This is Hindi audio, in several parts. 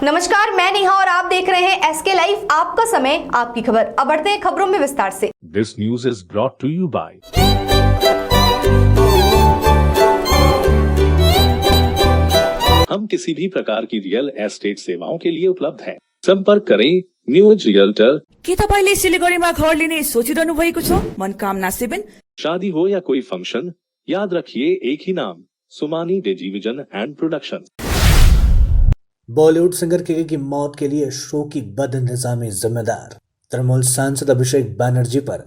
नमस्कार, मैं नेहा और आप देख रहे हैं एसके लाइव। आपका समय, आपकी खबर। अब बढ़ते हैं खबरों में विस्तार से। This news is brought to you by हम किसी भी प्रकार की रियल एस्टेट सेवाओं के लिए उपलब्ध हैं। संपर्क करें न्यूज रियल्टर। के तपाईले सिलिगुडीमा घर लिने सोचिरहनु भएको छ? मनकामना 7। शादी हो या कोई फंक्शन, याद रखिए एक ही नाम, सुमानी television and production. Bollywood singer KK की मौत के लिए शो की बदनिजामी जिम्मेदार। तृणमूल सांसद अभिषेक बनर्जी पर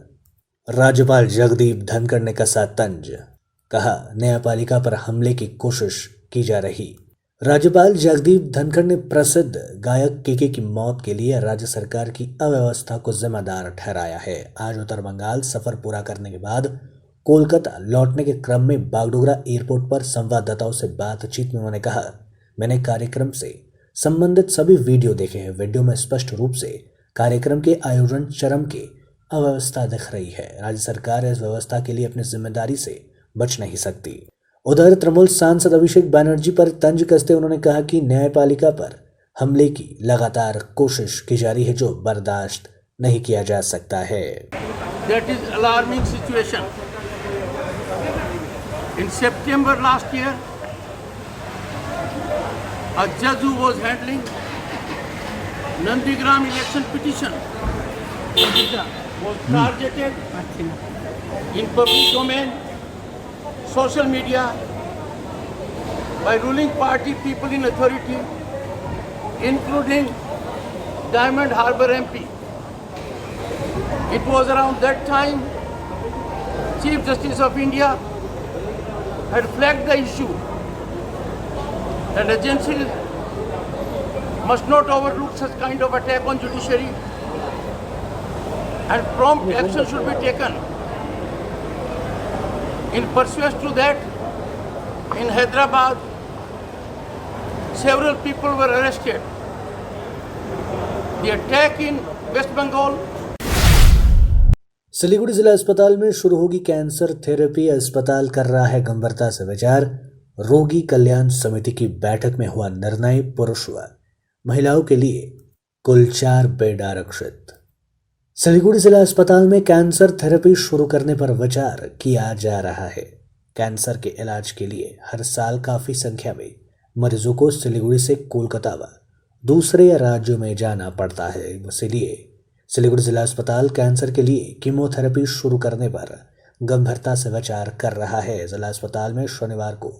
राज्यपाल जगदीप धनखड़ ने कसा तंज। कहा, न्यायपालिका पर हमले की कोशिश की जा रही। राज्यपाल जगदीप धनखड़ ने प्रसिद्ध गायक केके की मौत के लिए राज्य सरकार की अव्यवस्था को जिम्मेदार ठहराया है। आज उत्तर बंगाल सफर पूरा करने के बाद कोलकाता लौटने के क्रम में बागडोगरा एयरपोर्ट पर संवाददाताओं से बातचीत में उन्होंने कहा, मैंने कार्यक्रम से संबंधित सभी वीडियो देखे हैं। वीडियो में स्पष्ट रूप से कार्यक्रम के आयोजन चरम के अव्यवस्था दिख रही है। राज्य सरकार इस व्यवस्था के लिए अपनी जिम्मेदारी से बच नहीं सकती। उधर तृणमूल सांसद अभिषेक बनर्जी पर तंज कसते उन्होंने कहा कि न्यायपालिका पर हमले की लगातार कोशिश की जा रही है, जो बर्दाश्त नहीं किया जा सकता है। That is alarming situation. In September last year, a judge who was handling Nandigram election petition was targeted in public domain, social media, by ruling party people in authority, including Diamond Harbour MP. It was around that time Chief Justice of India had flagged the issue that agencies must not overlook such kind of attack on judiciary and prompt action should be taken. In pursuance to that, in Hyderabad, several people were arrested. The attack in West Bengal. Siliguri जिला अस्पताल में शुरू होगी कैंसर थेरेपी। अस्पताल कर रहा है गंभीरता से विचार। रोगी कल्याण समिति की बैठक में हुआ निर्णय। पुरुष व महिलाओं के लिए कुल 4 बेड आरक्षित। सिलीगुड़ी जिला अस्पताल में कैंसर थेरेपी शुरू करने पर विचार किया जा रहा है। कैंसर के इलाज के लिए हर साल काफी संख्या में मरीजों को सिलीगुड़ी से कोलकाता व दूसरे राज्यों में जाना पड़ता है। इसीलिए सिलीगुड़ी जिला अस्पताल कैंसर के लिए कीमोथेरेपी शुरू करने पर गंभीरता से विचार कर रहा है। जिला अस्पताल में शनिवार को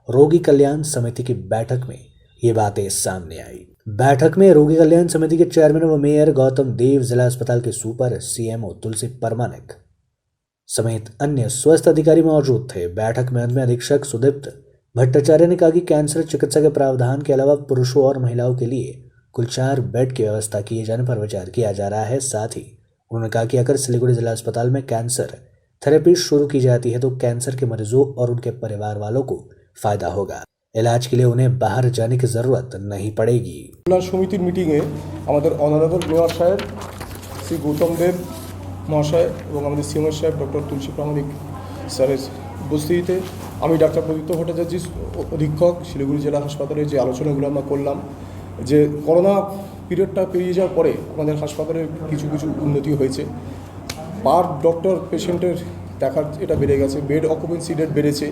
रोगी कल्याण समिति की बैठक में ये बातें सामने आई। बैठक में रोगी कल्याण समिति के चेयरमैन व मेयर गौतम देव, जिला अस्पताल के सुपर सीएमओ तुलसी परमानिक समेत अन्य स्वास्थ्य अधिकारी मौजूद थे। बैठक में अन्य अधीक्षक सुदीप्त भट्टाचार्य ने कहा कि कैंसर चिकित्सा के प्रावधान के अलावा पुरुषों और महिलाओं के लिए कुल 4 बेड की व्यवस्था किए जाने पर विचार किया जा रहा है। साथ ही उन्होंने कहा कि अगर सिलीगुड़ी जिला अस्पताल में कैंसर थेरेपी शुरू की जाती है तो कैंसर के मरीजों और उनके परिवार वालों को फायदा होगा। इलाज के लिए उन्हें बाहर जाने की जरूरत नहीं पड़ेगी। समितिर मीटिंगे আমাদের অনারেবল মেয়র সাহেব শ্রী গৌতম দেব মহাশয় এবং আমাদের সিএমও সাহেব ডক্টর তুলসী প্রামাণিক স্যারের উপস্থিতিতে আমি ডাক্তার প্রদীপ্ত ভট্টাচার্য অধীক্ষক শিলিগুড়ি জেলা হাসপাতালে যে আলোচনাগুলো আমরা করলাম, যে করোনা পিরিয়ডটা পেরিয়ে যাওয়ার পরে আমাদের হাসপাতালের কিছু কিছু উন্নতি হয়েছে। পার ডক্টর পেশেন্টের দেখার এটা বেড়ে গেছে, বেড অকুপেন্সি রেট বেড়েছে।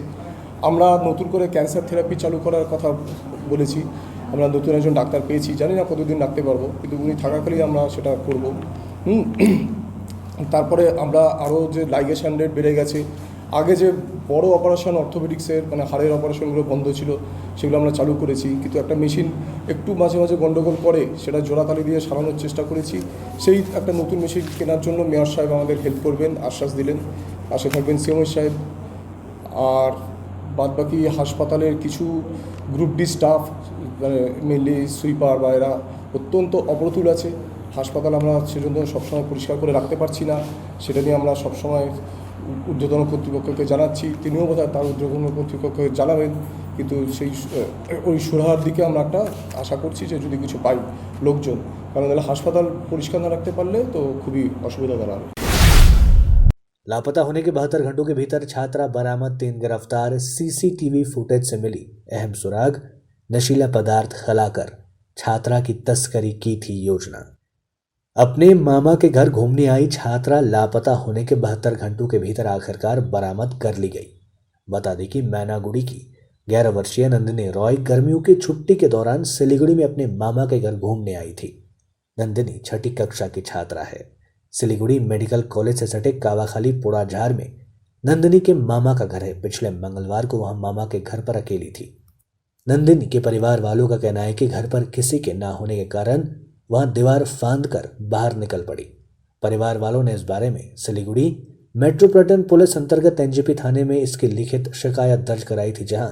আমরা নতুন করে ক্যান্সার থেরাপি চালু করার কথা বলেছি। আমরা নতুন একজন ডাক্তার পেয়েছি, জানি না কতদিন রাখতে পারবো, কিন্তু উনি থাকাকালেই আমরা সেটা করব। তারপরে আমরা আরও যে লাইগেশন রেট বেড়ে গেছে। আগে যে বড় অপারেশন অর্থোপেডিক্সের মানে হাড়ের অপারেশনগুলো বন্ধ ছিল, সেগুলো আমরা চালু করেছি, কিন্তু একটা মেশিন একটু মাঝে মাঝে গণ্ডগোল করে, সেটা জোড়াতালি দিয়ে সারানোর চেষ্টা করেছি। সেই একটা নতুন মেশিন কেনার জন্য মেয়র সাহেব আমাদের হেল্প করবেন আশ্বাস দিলেন, পাশে থাকবেন সিএমও সাহেব। আর বাদবাকি হাসপাতালের কিছু গ্রুপ ডি স্টাফ মানে মেনলি সুইপার বা এরা অত্যন্ত অপ্রতুল আছে। হাসপাতাল আমরা সেজন্য সবসময় পরিষ্কার করে রাখতে পারছি না, সেটা নিয়ে আমরা সবসময় ঊর্ধ্বতন কর্তৃপক্ষকে জানাচ্ছি। তিনিও বোধহয় তার ঊর্ধ্বতন কর্তৃপক্ষকে জানাবেন, কিন্তু সেই ওই সুরাহার দিকে আমরা একটা আশা করছি যে যদি কিছু পাই লোকজন, কারণ হাসপাতাল পরিষ্কার না রাখতে পারলে তো খুবই অসুবিধা দাঁড়াবে। लापता होने के 72 घंटों के भीतर छात्रा बरामद, 3 गिरफ्तार। सीसीटीवी फुटेज से मिली अहम सुराग। नशीला पदार्थ खिलाकर छात्रा की तस्करी की थी योजना। अपने मामा के घर घूमने आई छात्रा लापता होने के 72 घंटों के भीतर आखिरकार बरामद कर ली गई। बता दें कि मैनागुड़ी की 11 वर्षीय नंदिनी रॉय गर्मियों की छुट्टी के दौरान सिलीगुड़ी में अपने मामा के घर घूमने आई थी। नंदिनी 6ठी कक्षा की छात्रा है। सिलीगुड़ी मेडिकल कॉलेज से सटे कावाखाली पोड़ाझार में नंदिनी के मामा का घर है। पिछले मंगलवार को वहां मामा के घर पर अकेली थी। नंदिनी के परिवार वालों का कहना है कि घर पर किसी के ना होने के कारण वहां दीवार फांद कर बाहर निकल पड़ी। परिवार वालों ने इस बारे में सिलीगुड़ी मेट्रोपॉलिटन पुलिस अंतर्गत एनजेपी थाने में इसकी लिखित शिकायत दर्ज कराई थी, जहां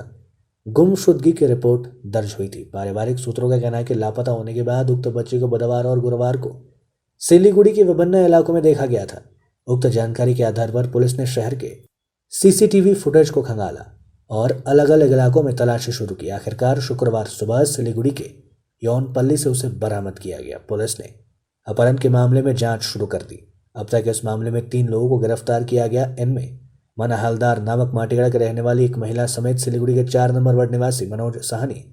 गुमशुदगी की रिपोर्ट दर्ज हुई थी। पारिवारिक सूत्रों का कहना है कि लापता होने के बाद उक्त बच्ची को बुधवार और गुरुवार को सिलीगुड़ी के विभिन्न इलाकों में देखा गया था। उक्त जानकारी के आधार पर पुलिस ने शहर के सीसीटीवी फुटेज को खंगाला और अलग अलग इलाकों में तलाशी शुरू की। आखिरकार शुक्रवार सुबह सिलीगुड़ी के यौनपल्ली से उसे बरामद किया गया। पुलिस ने अपहरण के मामले में जांच शुरू कर दी। अब तक इस मामले में 3 लोगों को गिरफ्तार किया गया। इनमें मना हलदार नामक माटीगढ़ के रहने वाली एक महिला समेत सिलीगुड़ी के 4 नंबर वार्ड निवासी मनोज साहनी,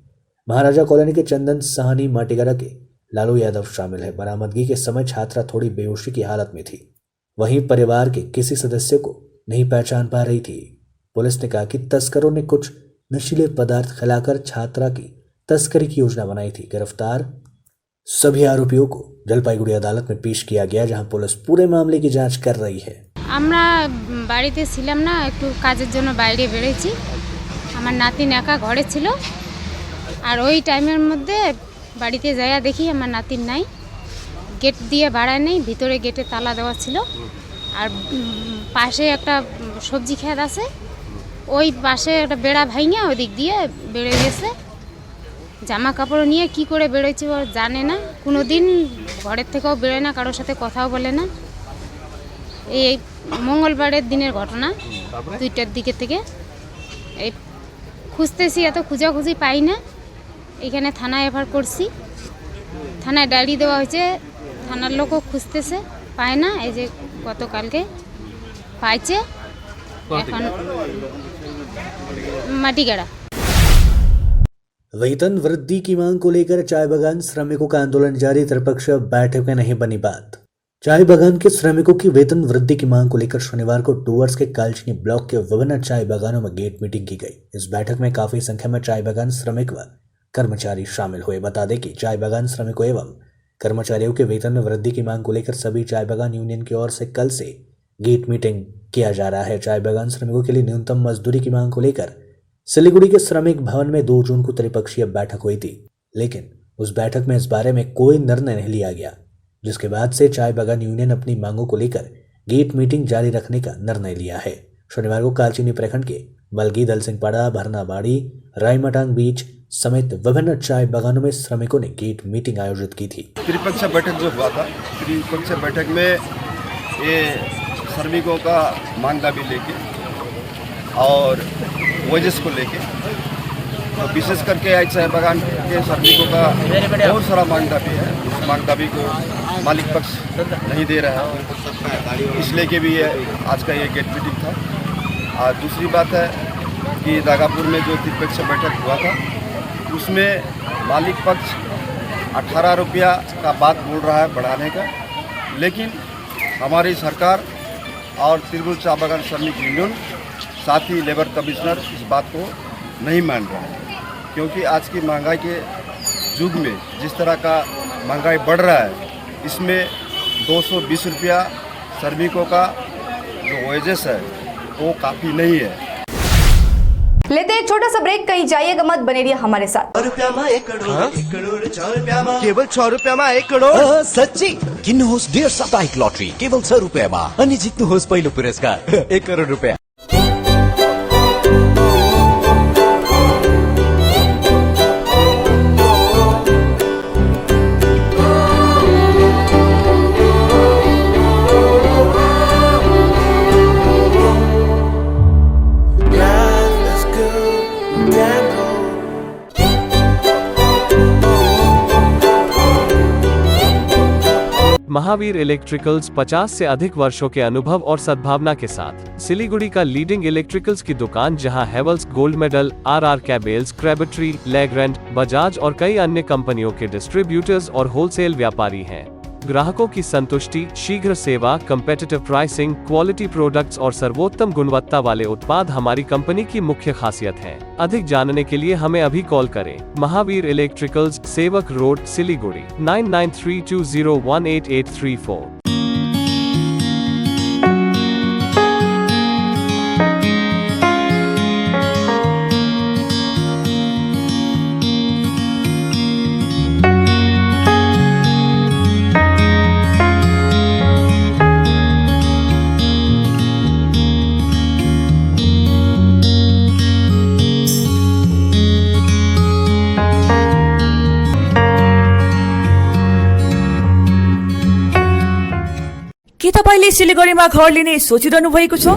महाराजा कॉलोनी के चंदन साहनी, माटीगढ़ के लालू यादव शामिल है। बरामदगी के समय छात्रा थोड़ी बेहोशी की हालत में थी। वहीं परिवार के किसी सदस्य को नहीं पहचान पा रही थी। पुलिस ने कहा कि तस्करों ने कुछ नशीले पदार्थ खिलाकर छात्रा की तस्करी की योजना बनाई थी। गिरफ्तार सभी आरोपियों को जलपाईगुड़ी अदालत में पेश किया गया, जहां पुलिस पूरे मामले की जांच कर रही है। আমরা বাড়িতে ছিলাম না, একটু কাজের জন্য বাইরে বেরিয়েছি। আমার নাতিন একা ঘরে ছিল, আর ওই টাইমের মধ্যে বাড়িতে যাইয়া দেখি আমার নাতিন নাই, গেট দিয়ে বাড়ায় নেই, ভিতরে গেটে তালা দেওয়া ছিল। আর পাশে একটা সবজি ক্ষেত আছে, ওই পাশে একটা বেড়া ভাঙিয়া ওই দিক দিয়ে বেড়ে গেছে। জামা কাপড় নিয়ে কি করে বেরোচ্ছে ও জানে না, কোনো দিন ঘরের থেকেও বেরোয় না, কারোর সাথে কথাও বলে না। এই মঙ্গলবারের দিনের ঘটনা, 2টার দিকে থেকে এই খুঁজতেছি, এত খোঁজাখুঁজি পাই না। এখানে থানায় এফআইআর করছি, থানায় ডায়েরি দেওয়া হয়েছে, থানার লোকও খুঁজতেছে, পায় না। এই যে গতকালকে পাইছে, এখন মাটিগাড়া। वेतन वृद्धि की मांग को लेकर चाय बागान श्रमिकों का आंदोलन जारी। त्रिपक्षीय बैठक में नहीं बनी बात। चाय बागान के श्रमिकों की वेतन वृद्धि की मांग को लेकर शनिवार को डूवर्स के कालचिनी ब्लॉक के विभिन्न चाय बागानों में गेट मीटिंग की गई। इस बैठक में काफी संख्या में चाय बागान श्रमिक व कर्मचारी शामिल हुए। बता दें कि चाय बागान श्रमिकों एवं कर्मचारियों के वेतन में वृद्धि की मांग को लेकर सभी चाय बागान यूनियन की ओर से कल से गेट मीटिंग किया जा रहा है। चाय बागान श्रमिकों के लिए न्यूनतम मजदूरी की मांग को लेकर सिलीगुड़ी के श्रमिक भवन में 2 जून को त्रिपक्षीय बैठक हुई थी, लेकिन उस बैठक में इस बारे में कोई निर्णय नहीं लिया गया, जिसके बाद से चाय बागान यूनियन अपनी मांगों को लेकर गेट मीटिंग जारी रखने का निर्णय लिया है। शनिवार को कालचिनी प्रखंड के बलगी, दलसिंहपाड़ा, भरनाबाड़ी, रायमटांग बीच समेत विभिन्न चाय बागानों में श्रमिकों ने गेट मीटिंग आयोजित की थी। त्रिपक्षीय बैठक जो हुआ था, त्रिपक्षीय बैठक में ये श्रमिकों का मांग दाबी लेके और वेजेस को लेके, तो विशेष करके आज चाय बागान के श्रमिकों का बहुत सारा मांग दाबी है। उस मांग दाबी को मालिक पक्ष नहीं दे रहा है, इसलिए कि भी आज का ये गेट मीटिंग था। और दूसरी बात है कि दागापुर में जो त्रिपक्षीय बैठक हुआ था, उसमें मालिक पक्ष 18 रुपया का बात बोल रहा है बढ़ाने का, लेकिन हमारी सरकार और त्रिपुर चाय बागान श्रमिक यूनियन, साथ ही लेबर कमिश्नर इस बात को नहीं मान रहा है, क्योंकि आज की महंगाई के युग में जिस तरह का महंगाई बढ़ रहा है, इसमें 220 रुपया श्रमिकों का जो वेजेस है वो काफ़ी नहीं है। लेते हैं एक छोटा सा ब्रेक, कहीं जाइएगा मत, बने रहिए हमारे साथ। केवल 6 रुपयामा 1 करोड सच्ची किन्नुहोस् डेढ साप्ताहिक लटरी केवल 6 रुपयामा अनि जित्नुहोस् पहिलो पुरस्कार 1 करोड रुपया। महावीर इलेक्ट्रिकल्स 50 से अधिक वर्षों के अनुभव और सद्भावना के साथ सिलीगुड़ी का लीडिंग इलेक्ट्रिकल्स की दुकान, जहां Havells gold medal, RR cables, Crabtree, Legrand, Bajaj और कई अन्य कंपनियों के डिस्ट्रीब्यूटर्स और होलसेल व्यापारी हैं। ग्राहकों की संतुष्टि, शीघ्र सेवा, कम्पेटिटिव प्राइसिंग, क्वालिटी प्रोडक्ट्स और सर्वोत्तम गुणवत्ता वाले उत्पाद हमारी कंपनी की मुख्य खासियत हैं। अधिक जानने के लिए हमें अभी कॉल करें। महावीर इलेक्ट्रिकल्स, सेवक रोड, सिलीगुड़ी 9932018834। के तपाईले सिलिगुडीमा घर लिने सोचिरहनु भएको छ?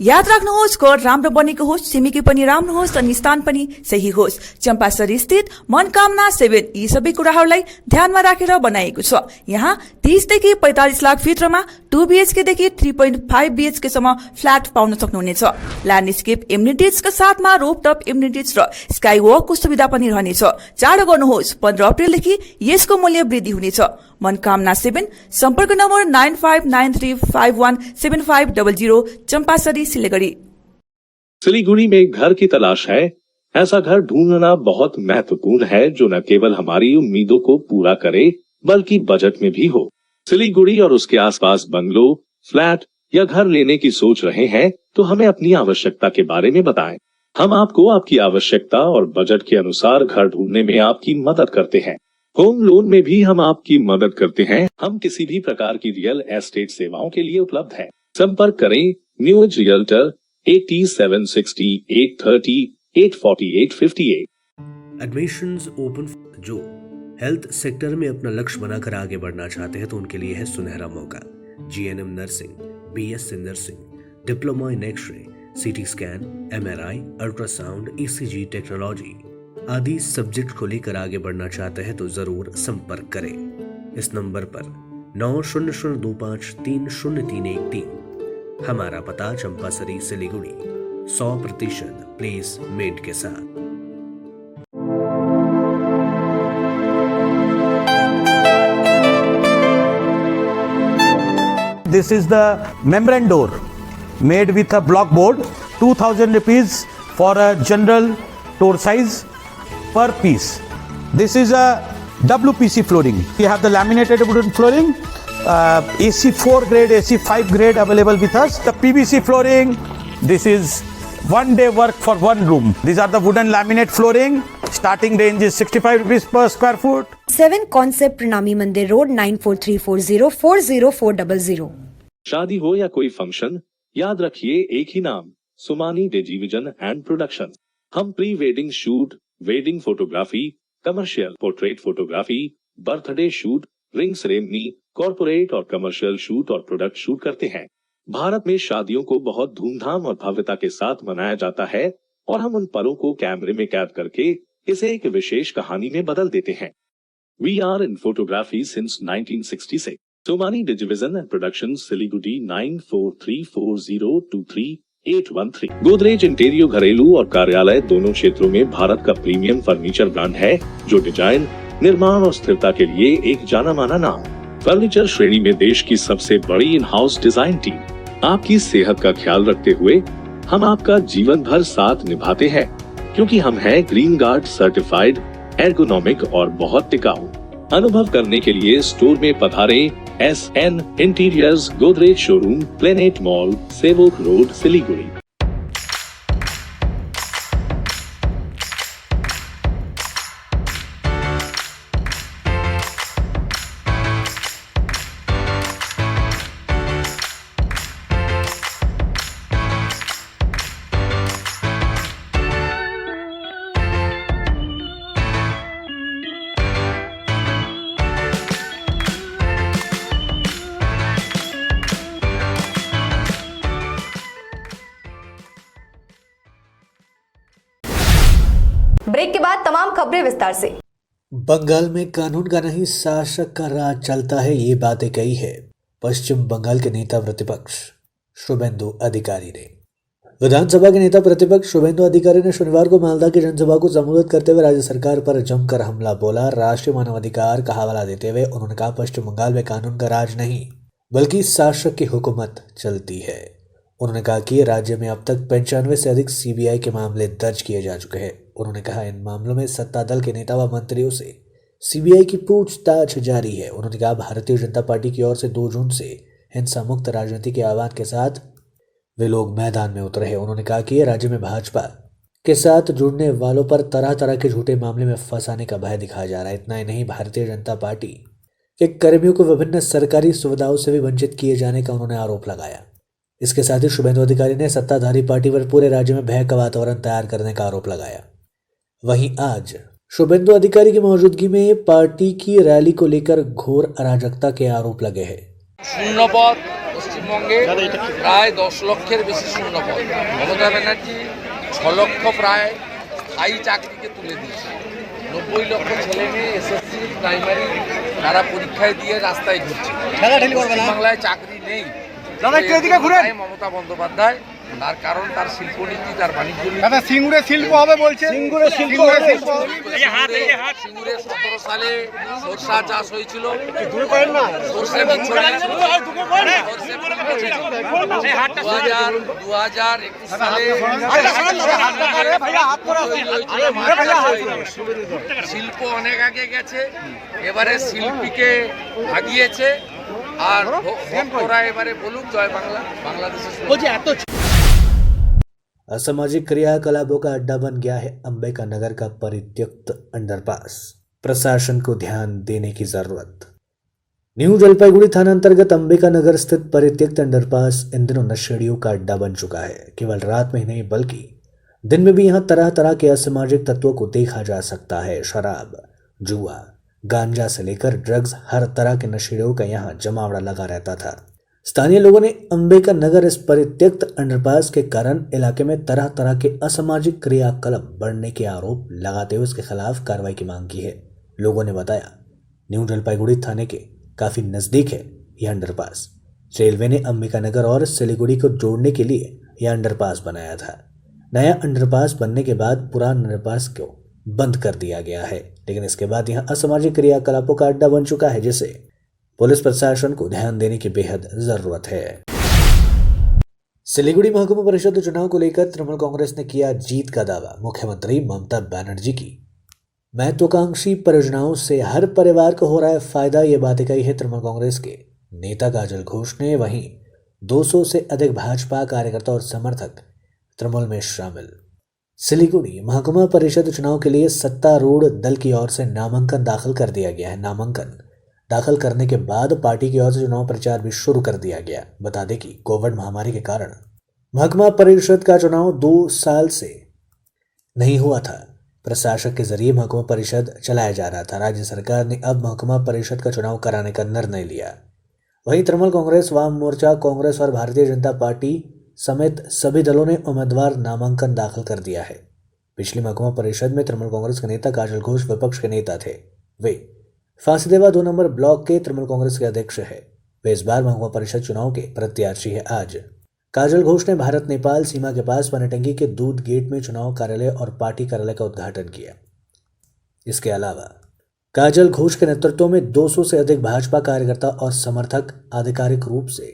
याद राख्नुहोस्, घर राम्रो बनेको होस्, छिमेकी पनि राम्रो होस् अनि स्थान पनि सही होस्। चम्पासरी स्थित मनकामना 7 यी सबै कुराहरूलाई ध्यानमा राखेर बनाएको छ। यहाँ 30 देखि 45 लाख भित्रमा 2 BHK देखि 3.5 BHK सम्म फ्ल्याट पाउन सक्नुहुनेछ। ल्यान्डस्केप एम्युनिटिजका साथमा रोपटप एम्युनिटिज र स्काई वकको सुविधा पनि रहनेछ। चाँडो गर्नुहोस्, 15 अप्रिलदेखि यसको मूल्य वृद्धि हुनेछ। मनकामना 7, सम्पर्क नम्बर 9593517500, चंपासरी, सिलीगुड़ी। सिलीगुड़ी में एक घर की तलाश है? ऐसा घर ढूंढना बहुत महत्वपूर्ण है जो न केवल हमारी उम्मीदों को पूरा करे बल्कि बजट में भी हो। सिलीगुड़ी और उसके आसपास बंगलो, फ्लैट या घर लेने की सोच रहे हैं तो हमें अपनी आवश्यकता के बारे में बताएं। हम आपको आपकी आवश्यकता और बजट के अनुसार घर ढूंढने में आपकी मदद करते हैं। होम लोन में भी हम आपकी मदद करते हैं। हम किसी भी प्रकार की रियल एस्टेट सेवाओं के लिए उपलब्ध है। संपर्क करें new age realtor 8760 830 848 58। Admissions open जो हेल्थ सेक्टर में अपना लक्ष्य बनाकर आगे बढ़ना चाहते हैं तो उनके लिए है सुनहरा मौका। GNM nursing, BSc nursing, diploma in X-ray, CT scan, MRI, ultrasound, ECG technology आदि सब्जेक्ट को लेकर आगे बढ़ना चाहते हैं तो जरूर संपर्क करें इस नंबर पर 9002530313। हमारा पता चंपासरी, सिलीगुड़ी, 100% प्लेसमेंट के साथ। This is the membrane door made with a block board, 2000 rupees for a general door size per piece. This is a WPC flooring. We have the laminated wooden flooring, AC4 grade, AC5 grade available with us. The PVC flooring, this is 1 day work for 1 room. These are the wooden laminate flooring. Starting range is 65 rupees per square foot. 7 Concept प्रणामी मंदिर रोड 9434040400। शादी हो या कोई फंक्शन, याद रखिए एक ही नाम, सुमानी डिजीविजन एंड प्रोडक्शन। हम pre wedding shoot, wedding photography, commercial portrait photography, birthday shoot, ring ceremony, corporate और कमर्शियल शूट और प्रोडक्ट शूट करते हैं। भारत में शादियों को बहुत धूमधाम और भव्यता के साथ मनाया जाता है और हम उन पलों को कैमरे में कैद करके इसे एक विशेष कहानी में बदल देते हैं। We are in photography since 1966. Somani Digivision and Productions, Siliguri 9434023813। Godrej interior घरेलू और कार्यालय दोनों क्षेत्रों में भारत का प्रीमियम फर्नीचर ब्रांड है जो डिजाइन, निर्माण और स्थिरता के लिए एक जाना माना नाम। फर्नीचर श्रेणी में देश की सबसे बड़ी इन हाउस डिजाइन टीम। आपकी सेहत का ख्याल रखते हुए हम आपका जीवन भर साथ निभाते हैं क्योंकि हम हैं ग्रीन गार्ड सर्टिफाइड, एर्गोनॉमिक और बहुत टिकाऊ। अनुभव करने के लिए स्टोर में पधारें। SN interiors, Godrej showroom, planet mall, सेवक रोड, सिलीगुड़ी। ब्रेक के बाद तमाम खबरें विस्तार से। बंगाल में कानून का नहीं शासक का राज चलता है, ये बातें कही है पश्चिम बंगाल के नेता प्रतिपक्ष शुभेंदु अधिकारी ने। विधानसभा के नेता प्रतिपक्ष शुभेंदु अधिकारी ने शनिवार को मालदा की जनसभा को संबोधित करते हुए राज्य सरकार पर जमकर हमला बोला। राष्ट्रीय मानवाधिकार का हवाला देते हुए उन्होंने कहा, पश्चिम बंगाल में कानून का राज नहीं बल्कि शासक की हुकूमत चलती है। उन्होंने कहा कि राज्य में अब तक 95 से अधिक सीबीआई के मामले दर्ज किए जा चुके हैं। उन्होंने कहा, इन मामलों में सत्ता दल के नेता व मंत्रियों से सीबीआई की पूछताछ जारी है। उन्होंने कहा, भारतीय जनता पार्टी की ओर से 2 जून से हिंसा मुक्त राजनीति के आह्वान के साथ वे लोग मैदान में उतरे हैं। उन्होंने कहा कि राज्य में भाजपा के साथ जुड़ने वालों पर तरह तरह के झूठे मामले में फंसाने का भय दिखाया जा रहा है। इतना ही नहीं, भारतीय जनता पार्टी के कर्मियों को विभिन्न सरकारी सुविधाओं से भी वंचित किए जाने का उन्होंने आरोप लगाया। इसके साथ ही शुभेंदु अधिकारी ने सत्ताधारी पार्टी पर पूरे राज्य में भय का वातावरण तैयार करने का आरोप लगाया। वहीं आज शुभेंदु अधिकारी की मौजूदगी में पार्टी की रैली को लेकर घोर अराजकता के आरोप लगे हैं। শূন্যপদ পশ্চিমবঙ্গে প্রায় 10 লক্ষের বেশি শূন্যপদ। মমতা ব্যানার্জি 6 লক্ষ প্রায় স্থায়ী চাকরিকে তুলে দিয়েছে। 90 লক্ষ ছেলে মেয়ে এসএসসি প্রাইমারি তারা পরীক্ষায় দিয়ে রাস্তায় ঘুরছে। বাংলায় চাকরি নেই। মমতা বন্দ্যোপাধ্যায় তার কারণ তার শিল্পনীতি, তার বাণিজ্য নীতি। সিঙ্গুরে শিল্প হবে বলছে। সিঙ্গুরে 17 সালে সরষা চাষ হয়েছিল। সরষে বছরে 2021 সালে শিল্প অনেক আগে গেছে। এবারে শিল্পীকে ভাগিয়েছে। আর ভক্তরা এবারে বলুক জয় বাংলা, বাংলাদেশের। असामाजिक क्रियाकलापों का अड्डा बन गया है अंबिका नगर का परित्यक्त अंडरपास। प्रशासन को ध्यान देने की जरूरत। न्यू जलपाईगुड़ी थाना अंतर्गत अंबिका नगर स्थित परित्यक्त अंडरपास इन दिनों नशेड़ियों का अड्डा बन चुका है। केवल रात में ही नहीं बल्कि दिन में भी यहाँ तरह तरह के असामाजिक तत्वों को देखा जा सकता है। शराब, जुआ, गांजा से लेकर ड्रग्स, हर तरह के नशेड़ियों का यहाँ जमावड़ा लगा रहता था। स्थानीय लोगों ने अंबिका नगर इस परित्यक्त अंडरपास के कारण इलाके में तरह तरह के असामाजिक क्रियाकलाप बढ़ने के आरोप लगाते हुए उसके खिलाफ कार्रवाई की मांग की है। लोगों ने बताया, न्यू जलपाईगुड़ी थाने के काफी नजदीक है यह अंडरपास। रेलवे ने अंबिका नगर और सिलीगुड़ी को जोड़ने के लिए यह अंडरपास बनाया था। नया अंडरपास बनने के बाद पुराना अंडरपास को बंद कर दिया गया है, लेकिन इसके बाद यहां असामाजिक क्रियाकलापों का अड्डा बन चुका है, जिसे पुलिस प्रशासन को ध्यान देने की बेहद जरूरत है। सिलीगुड़ी महकुमा परिषद चुनाव को लेकर तृणमूल कांग्रेस ने किया जीत का दावा। मुख्यमंत्री ममता बनर्जी की महत्वाकांक्षी परियोजनाओं से हर परिवार को हो रहा है फायदा, ये बातें कही है तृणमूल कांग्रेस के नेता काजल घोष ने। वहीं 200 से अधिक भाजपा कार्यकर्ता और समर्थक तृणमूल में शामिल। सिलीगुड़ी महकुमा परिषद चुनाव के लिए सत्तारूढ़ दल की ओर से नामांकन दाखिल कर दिया गया है। नामांकन दाखिल करने के बाद पार्टी की ओर से चुनाव प्रचार भी शुरू कर दिया गया। बता दें कि कोविड महामारी के कारण महकुमा परिषद का चुनाव 2 साल से नहीं हुआ था। प्रशासक के जरिए महकुमा परिषद चलाया जा रहा था। राज्य सरकार ने अब महकुमा परिषद का चुनाव कराने का निर्णय लिया। वहीं तृणमूल कांग्रेस, वाम मोर्चा, कांग्रेस और भारतीय जनता पार्टी समेत सभी दलों ने उम्मीदवार नामांकन दाखिल कर दिया है। पिछली महकुमा परिषद में तृणमूल कांग्रेस के नेता काजल घोष विपक्ष के नेता थे। वे फांसीदेवा 2 नंबर ब्लॉक के तृणमूल कांग्रेस के अध्यक्ष है। वे इस बार महकुमा परिषद चुनाव के प्रत्याशी है। आज काजल घोष ने भारत नेपाल सीमा के पास बनटंगी के दूध गेट में चुनाव कार्यालय और पार्टी कार्यालय का उद्घाटन किया। इसके अलावा काजल घोष के नेतृत्व में 200 से अधिक भाजपा कार्यकर्ता और समर्थक आधिकारिक रूप से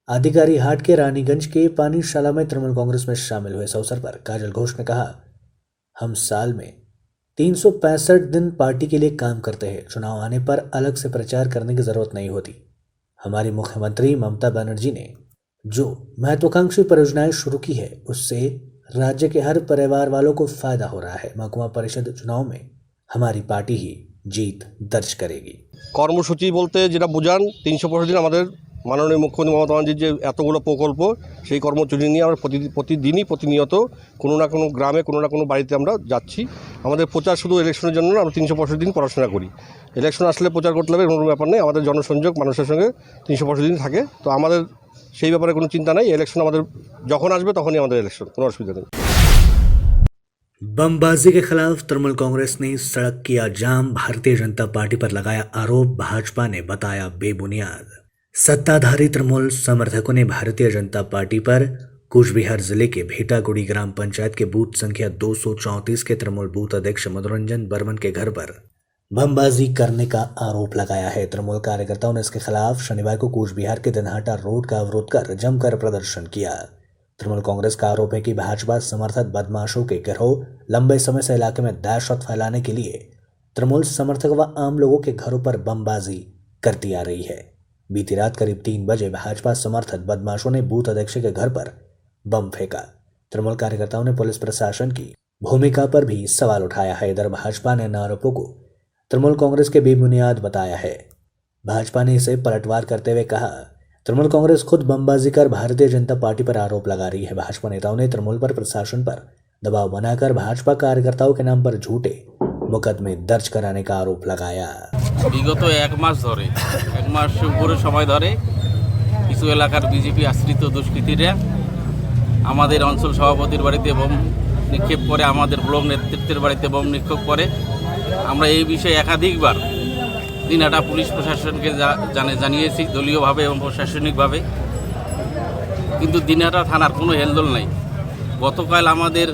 आधिकारी हाट के रानीगंज के पानीशाला में तृणमूल कांग्रेस में शामिल हुए। इस अवसर पर काजल घोष ने कहा, हम साल में 365 दिन पार्टी के लिए काम करते हैं। चुनाव आने पर अलग से प्रचार करने की जरूरत नहीं होती। हमारी मुख्यमंत्री ममता बनर्जी ने जो महत्वाकांक्षी परियोजनाएं शुरू की है उससे राज्य के हर परिवार वालों को फायदा हो रहा है। महकुमा परिषद चुनाव में हमारी पार्टी ही जीत दर्ज करेगी। কর্মসূচি বলতে যেটা বোঝান 365 দিন আমাদের মাননীয় মুখ্যমন্ত্রী মমতা ব্যানার্জির যে এতগুলো প্রকল্প, সেই কর্মসূচি নিয়ে আমরা প্রতিদিনই প্রতিনিয়ত কোনো না কোনো গ্রামে কোনো না কোনো বাড়িতে আমরা যাচ্ছি। আমাদের প্রচার শুধু ইলেকশনের জন্য না, আমরা 365 দিন পড়াশোনা করি। ইলেকশন আসলে প্রচার করতে হবে কোনো ব্যাপার নেই। আমাদের জনসংযোগ মানুষের সঙ্গে 365 দিন থাকে, তো আমাদের সেই ব্যাপারে কোনো চিন্তা নেই। ইলেকশন আমাদের যখন আসবে তখনই আমাদের ইলেকশন, কোনো অসুবিধা নেই। बमबाजी के खिलाफ तृणमूल कांग्रेस ने सड़क किया जाम, भारतीय जनता पार्टी पर लगाया आरोप, भाजपा ने बताया बेबुनियाद। सत्ताधारी तृणमूल समर्थकों ने भारतीय जनता पार्टी पर कूचबिहार जिले के भेटागुड़ी ग्राम पंचायत के बूथ संख्या 234 के तृणमूल बूथ अध्यक्ष मनोरंजन बर्मन के घर पर बमबाजी करने का आरोप लगाया है। तृणमूल कार्यकर्ताओं ने इसके खिलाफ शनिवार को कूचबिहार के दिनहाटा रोड का अवरोध कर जमकर प्रदर्शन किया। तृणमूल कांग्रेस का आरोप है कि भाजपा समर्थक बदमाशों के गिरोह लंबे समय से इलाके में दहशत फैलाने के लिए तृणमूल समर्थक व आम लोगों के घरों पर बमबाजी करती आ रही है। बीती रात करीब 3 बजे भाजपा समर्थक बदमाशों ने बूथ अध्यक्ष के घर पर बम फेंका। तृणमूल कार्यकर्ताओं ने पुलिस प्रशासन की भूमिका पर भी सवाल उठाया है। इधर भाजपा ने इन आरोपों को तृणमूल कांग्रेस के बेबुनियाद बताया है। भाजपा ने इसे पलटवार करते हुए कहा, तृणमूल कांग्रेस खुद बमबाजी कर भारतीय जनता पार्टी पर आरोप लगा रही है। भाजपा नेताओं ने तृणमूल पर प्रशासन पर दबाव बनाकर भाजपा कार्यकर्ताओं के नाम पर झूठे मुकदमे दर्ज कराने का आरोप लगाया। বিগত এক মাস উপরে সময় ধরে কিছু এলাকার বিজেপি আশ্রিত দুষ্কৃতীরা আমাদের অঞ্চল সভাপতির বাড়িতে বোম নিক্ষেপ করে, আমাদের ব্লক নেতৃত্বের বাড়িতে বোম নিক্ষেপ করে। আমরা এই বিষয়ে একাধিকবার দিনহাটা পুলিশ প্রশাসনকে জানিয়েছি দলীয়ভাবে এবং প্রশাসনিকভাবে, কিন্তু দিনহাটা থানার কোনো হেলদোল নাই। গতকাল আমাদের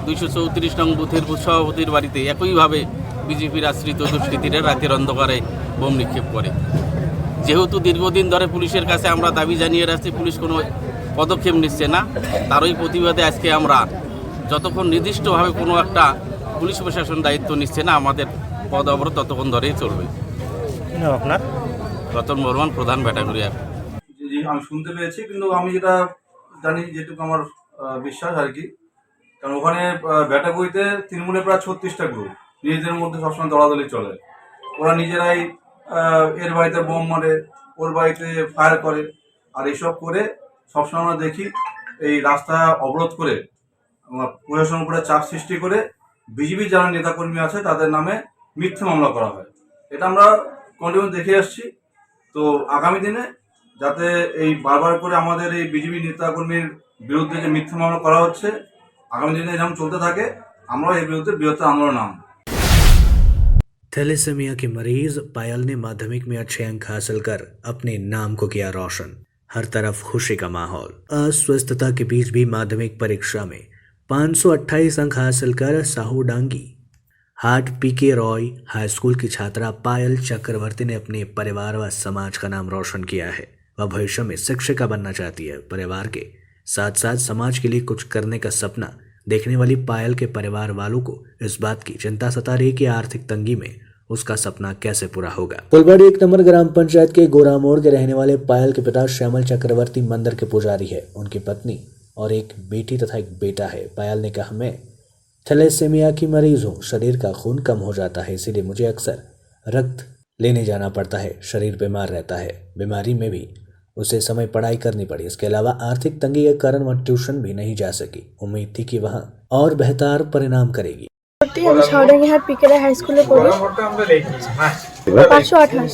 234 নং বুথের বুথ সভাপতির বাড়িতে একইভাবে বিজেপির আশ্রিত দুষ্কৃতীরা রাতের অন্ধকারে বোম নিক্ষেপ করে। যেহেতু দীর্ঘদিন ধরে পুলিশের কাছে আমরা দাবি জানিয়ে আসছি, পুলিশ কোনো পদক্ষেপ নিচ্ছে না, তারই প্রতিবাদে আজকে আমরা যতক্ষণ নির্দিষ্টভাবে কোনো একটা পুলিশ প্রশাসন দায়িত্ব নিচ্ছে না, আমাদের পদ অবরোধ ততক্ষণ ধরেই চলবে। আপনার রতন বর্মন, প্রধান ভেটাগুড়ি। জি, আমি শুনতে পেয়েছি, কিন্তু আমি যেটা জানি, যেটুকু আমার বিশ্বাস আর কি, কারণ ওখানে ভেটাগুড়িতে তৃণমূলের প্রায় 36টা গ্রুপ, নিজেদের মধ্যে সবসময় দলাদলি চলে। ওরা নিজেরাই এর বাড়িতে বোম মারে, ওর বাড়িতে ফায়ার করে, আর এইসব করে সবসময় আমরা দেখি এই রাস্তা অবরোধ করে প্রশাসনের উপরে চাপ সৃষ্টি করে বিজেপি যারা নেতাকর্মী আছে তাদের নামে মিথ্যে মামলা করা হয়। এটা আমরা কন্টিনিউ দেখে আসছি। তো আগামী দিনে যাতে এই বারবার করে আমাদের এই বিজেপি নেতাকর্মীর বিরুদ্ধে যে মিথ্যে মামলা করা হচ্ছে, আগামী দিনে এরকম চলতে থাকে, আমরা এর বিরুদ্ধে বৃহত্তর আন্দোলন নাম। थैलेसेमिया की मरीज पायल ने माध्यमिक में अच्छे अंक हासिल कर अपने नाम को किया रोशन। हर तरफ खुशी का माहौल। अस्वस्थता के बीच भी माध्यमिक परीक्षा में 528 अंक हासिल कर साहू डांगी हाट पीके रॉय हाई स्कूल की छात्रा पायल चक्रवर्ती ने अपने परिवार व समाज का नाम रोशन किया है। वह भविष्य में शिक्षिका बनना चाहती है। परिवार के साथ साथ समाज के लिए कुछ करने का सपना देखने वाली पायल के परिवार वालों को इस बात की चिंता सता रही कि आर्थिक तंगी में उसका सपना कैसे पूरा होगा। फुलबाड़ी 1 नंबर ग्राम पंचायत के गोरामोड़ के रहने वाले पायल के पिता श्यामल चक्रवर्ती मंदिर के पुजारी है। उनकी पत्नी और एक बेटी तथा एक बेटा है। पायल ने कहा, मैं थैलेसेमिया की मरीज हूँ, शरीर का खून कम हो जाता है, इसीलिए मुझे अक्सर रक्त लेने जाना पड़ता है। शरीर बीमार रहता है। बीमारी में भी उसे समय पढ़ाई करनी पड़ी। इसके अलावा आर्थिक तंगी के कारण वह ट्यूशन भी नहीं जा सकी। उम्मीद थी कि वह और बेहतर परिणाम करेगी। আমি সাউডাঙ্গিহাট পিকেরা হাই স্কুলে পড়ি। 528।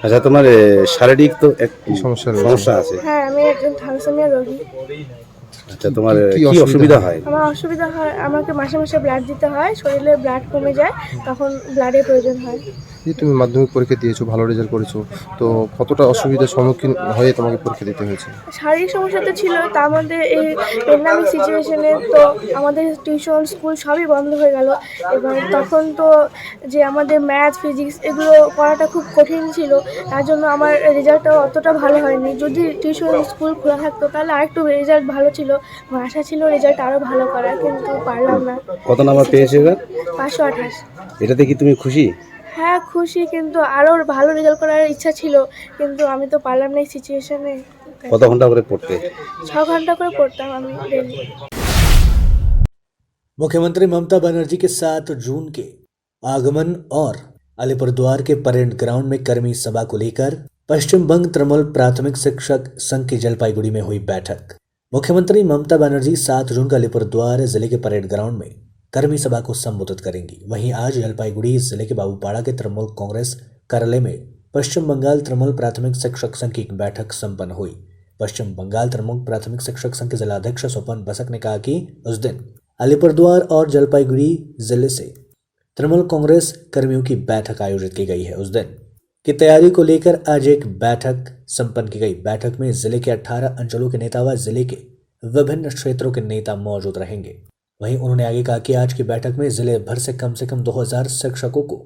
আচ্ছা, তোমার শারীরিক তো একটু সমস্যা আছে। হ্যাঁ, আমি একজন থ্যালাসেমিয়া রোগী। আচ্ছা, তোমার কি অসুবিধা হয়? আমার অসুবিধা হয়, আমাকে মাসে মাসে ব্লাড দিতে হয়, শরীরে ব্লাড কমে যায়, তখন ব্লাডের প্রয়োজন হয়। তুমি মাধ্যমিক পরীক্ষা দিয়েছো, ভালো রেজাল্ট করেছো, তো কতটা অসুবিধার সম্মুখীন হয়ে তোমাকে পরীক্ষা দিতে হয়েছে? শারীরিক সমস্যা তো ছিল, তার মধ্যে এই প্যান্ডামিক সিচুয়েশনে তো আমাদের টিউশন স্কুল সবই বন্ধ হয়ে গেল। এবার তখন তো যে আমাদের ম্যাথ ফিজিক্স এগুলো পড়াটা খুব কঠিন ছিল, তার জন্য আমার রেজাল্টটাও অতটা ভালো হয়নি। যদি টিউশন স্কুল খোলা থাকতো তাহলে আরেকটু রেজাল্ট ভালো ছিল। আমার আশা ছিল রেজাল্ট আরও ভালো করার, কিন্তু পারলাম না। কত নাম্বার পেয়েছো এবার? 528। এটাতে কি তুমি খুশি? হ্যাঁ খুশি, কিন্তু আরও ভালো রেজাল্ট করার ইচ্ছা ছিল, কিন্তু আমি তো পারলাম না এই সিচুয়েশনে। কত ঘন্টা করে পড়তে? 6 ঘন্টা করে পড়তাম আমি ডেলি। मुख्यमंत्री ममता बनर्जी के 7 जून के आगमन और अलीपुरद्वार के परेड ग्राउंड में कर्मी सभा को लेकर पश्चिम बंग तृणमूल प्राथमिक शिक्षक संघ की जलपाईगुड़ी में हुई बैठक। मुख्यमंत्री ममता बनर्जी 7 जून को अलीपुरद्वार जिले के परेड ग्राउंड में कर्मी सभा को संबोधित करेंगी। वहीं आज जलपाईगुड़ी जिले के बाबूपाड़ा के तृणमूल कांग्रेस कार्यालय में पश्चिम बंगाल तृणमूल प्राथमिक शिक्षक संघ की एक बैठक संपन्न हुई। पश्चिम बंगाल तृणमूल प्राथमिक शिक्षक संघ के जिलाध्यक्ष स्वपन बसक ने कहा कि उस दिन अलीपुरद्वार और जलपाईगुड़ी जिले से तृणमूल कांग्रेस कर्मियों की बैठक आयोजित की गई है। उस दिन की तैयारी को लेकर आज एक बैठक संपन्न की गई। बैठक में जिले के 18 अंचलों के नेता व जिले के विभिन्न क्षेत्रों के नेता मौजूद रहेंगे। वहीं उन्होंने आगे कहा कि आज की बैठक में जिले भर से कम 2000 शिक्षकों को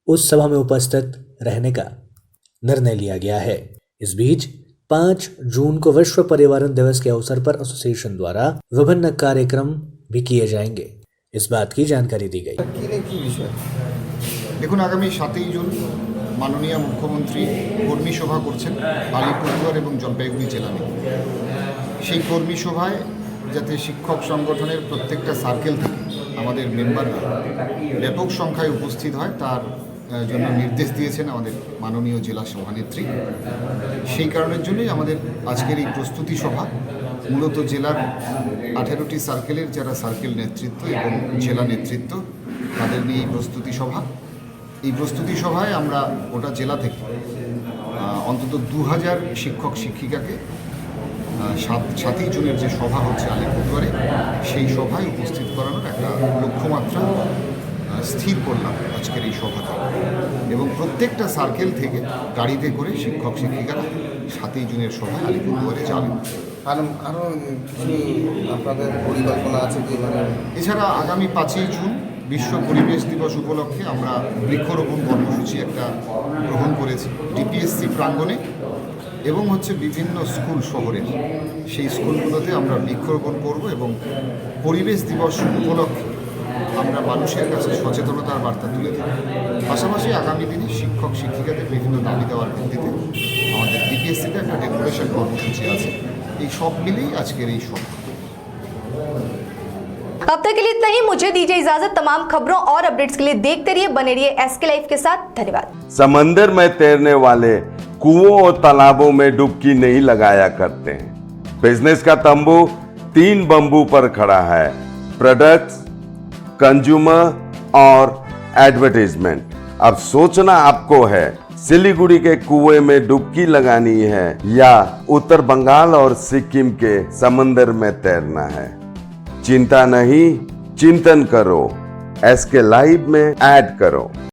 उस सभा में उपस्थित रहने का निर्णय लिया गया है। इस बीच 5 जून को विश्व पर्यावरण दिवस के अवसर पर एसोसिएशन द्वारा विभिन्न कार्यक्रम भी किए जाएंगे। इस बात की जानकारी दी गई। দেখুন আগামী 7 জুন মাননীয় মুখ্যমন্ত্রী কর্মী সভা করছেন আলিপুরদুয়ার এবং জলপাইগুড়ি জেলা নিয়ে। সেই কর্মী সভায় যাতে শিক্ষক সংগঠনের প্রত্যেকটা সার্কেল থেকে আমাদের মেম্বাররা ব্যাপক সংখ্যায় উপস্থিত হয় তার জন্য নির্দেশ দিয়েছেন আমাদের মাননীয় জেলা সভানেত্রী। সেই কারণের জন্যই আমাদের আজকের এই প্রস্তুতি সভা মূলত জেলার 18টি সার্কেলের যারা সার্কেল নেতৃত্ব এবং জেলা নেতৃত্ব তাদের নিয়ে এই প্রস্তুতি সভা। এই প্রস্তুতি সভায় আমরা গোটা জেলা থেকে অন্তত 2000 শিক্ষক শিক্ষিকাকে 7ই জুনের যে সভা হচ্ছে আলিপুরদুয়ারে সেই সভায় উপস্থিত করানোর একটা লক্ষ্যমাত্রা স্থির করলাম আজকের এই সভাতে। এবং প্রত্যেকটা সার্কেল থেকে গাড়িতে করে শিক্ষক শিক্ষিকারা 7ই জুনের সভায় আলিপুরদুয়ারে যাবেন। আরও আপনাদের পরিকল্পনা আছে কি? এছাড়া আগামী 5ই জুন বিশ্ব পরিবেশ দিবস উপলক্ষে আমরা বৃক্ষরোপণ কর্মসূচি একটা গ্রহণ করেছি ডিপিএসসি প্রাঙ্গণে এবং বিভিন্ন স্কুল শহরের সেই স্কুলগুলোতে আমরা বৃক্ষরোপণ করব এবং পরিবেশ দিবস উপলক্ষে আমরা মানুষের কাছে সচেতনতার বার্তা তুলে দেব। পাশাপাশি আগামী দিনে শিক্ষক শিক্ষিকাদের বিভিন্ন দাবি দেওয়ার ভিত্তিতে আমাদের ডিপিএসসিতে একটা ডেপুটেশন কর্মসূচি আছে। এই সব মিলেই আজকের এই সভা। अब तक के लिए इतना ही। मुझे दीजिए इजाजत। तमाम खबरों और अपडेट्स के लिए देखते रहिए, बने रहिए एसके लाइव के साथ। धन्यवाद। समंदर में तैरने वाले कुओं और तालाबों में डुबकी नहीं लगाया करते हैं। बिजनेस का तंबू 3 बंबू पर खड़ा है: प्रोडक्ट्स, कंज्यूमर और एडवर्टाइजमेंट। अब सोचना आपको है सिलीगुड़ी के कुएं में डुबकी लगानी है या उत्तर बंगाल और सिक्किम के समंदर में तैरना है। चिंता नहीं, चिंतन करो, एसके लाइव में ऐड करो।